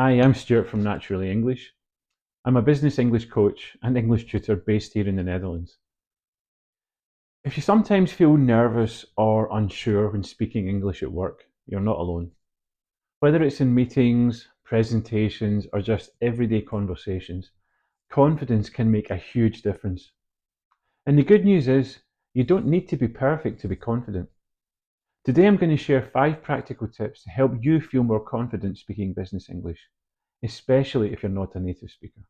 Hi, I'm Stuart from Naturally English. I'm a business English coach and English tutor based here in the Netherlands. If you sometimes feel nervous or unsure when speaking English at work, you're not alone. Whether it's in meetings, presentations, or just everyday conversations, confidence can make a huge difference. And the good news is, you don't need to be perfect to be confident. Today I'm going to share 5 practical tips to help you feel more confident speaking business English, especially if you're not a native speaker.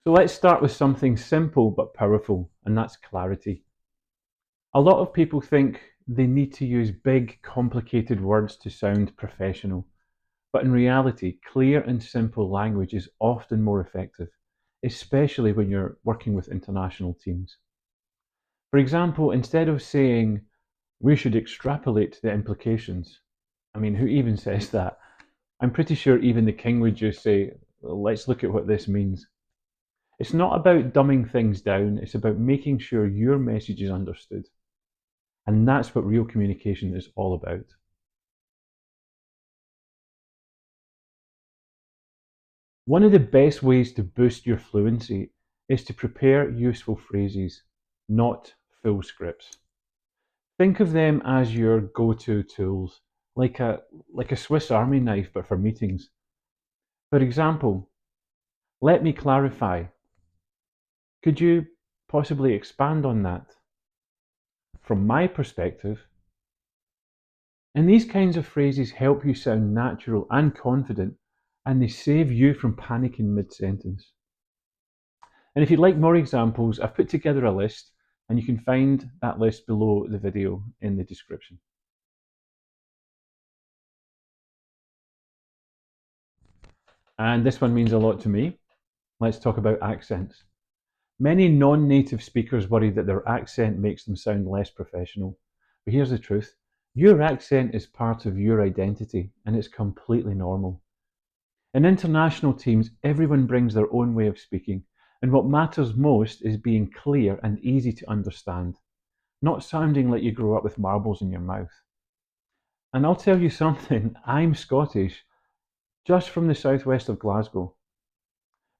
So let's start with something simple but powerful, and that's clarity. A lot of people think they need to use big, complicated words to sound professional, but in reality, clear and simple language is often more effective, especially when you're working with international teams. For example, instead of saying, we should extrapolate the implications, I mean, who even says that? I'm pretty sure even the king would just say, let's look at what this means. It's not about dumbing things down, it's about making sure your message is understood. And that's what real communication is all about. One of the best ways to boost your fluency is to prepare useful phrases, not full scripts. Think of them as your go-to tools, like a Swiss Army knife, but for meetings. For example, let me clarify. Could you possibly expand on that? From my perspective, and these kinds of phrases help you sound natural and confident, and they save you from panicking mid sentence. And if you'd like more examples, I've put together a list, and you can find that list below the video in the description. And this one means a lot to me. Let's talk about accents. Many non native speakers worry that their accent makes them sound less professional. But here's the truth, your accent is part of your identity, and it's completely normal. In international teams, everyone brings their own way of speaking, and what matters most is being clear and easy to understand, not sounding like you grew up with marbles in your mouth. And I'll tell you something, I'm Scottish, just from the southwest of Glasgow.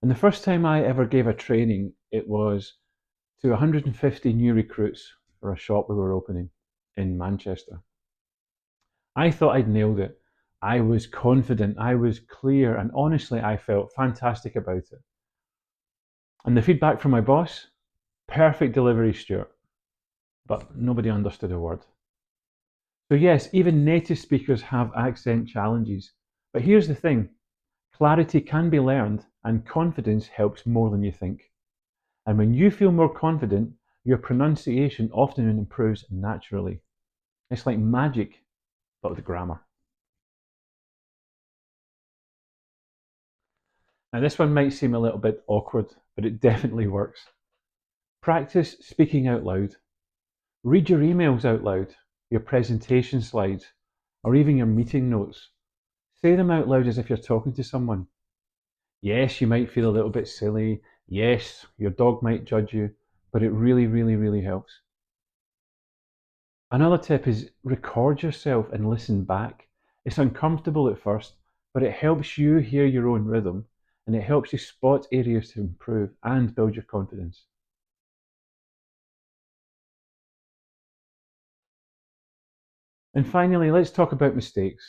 And the first time I ever gave a training, it was to 150 new recruits for a shop we were opening in Manchester. I thought I'd nailed it. I was confident, I was clear, and honestly, I felt fantastic about it. And the feedback from my boss, perfect delivery, Stuart, but nobody understood a word. So, yes, even native speakers have accent challenges. But here's the thing, clarity can be learned, and confidence helps more than you think. And when you feel more confident, your pronunciation often improves naturally. It's like magic, but with grammar. Now, this one might seem a little bit awkward, but it definitely works. Practice speaking out loud. Read your emails out loud, your presentation slides, or even your meeting notes. Say them out loud as if you're talking to someone. Yes, you might feel a little bit silly. Yes, your dog might judge you, but it really, really, really helps. Another tip is record yourself and listen back. It's uncomfortable at first, but it helps you hear your own rhythm and it helps you spot areas to improve and build your confidence. And finally, let's talk about mistakes.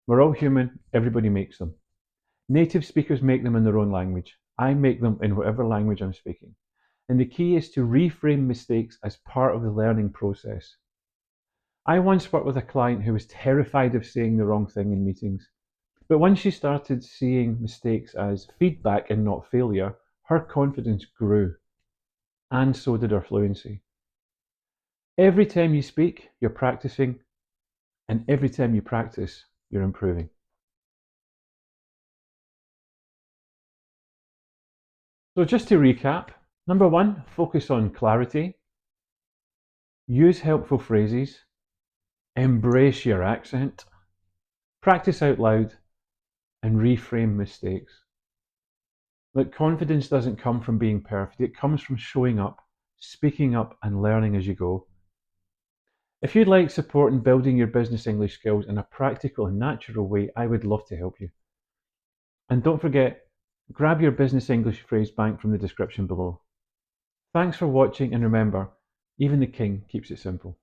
We're all human, everybody makes them. Native speakers make them in their own language. I make them in whatever language I'm speaking. And the key is to reframe mistakes as part of the learning process. I once worked with a client who was terrified of saying the wrong thing in meetings. But once she started seeing mistakes as feedback and not failure, her confidence grew, and so did her fluency. Every time you speak, you're practicing, and every time you practice, you're improving. So, just to recap, number one, focus on clarity, use helpful phrases, embrace your accent, practice out loud, and reframe mistakes. Look, confidence doesn't come from being perfect, it comes from showing up, speaking up, and learning as you go. If you'd like support in building your business English skills in a practical and natural way, I would love to help you. And don't forget, grab your business English phrase bank from the description below. Thanks for watching, and remember, even the king keeps it simple.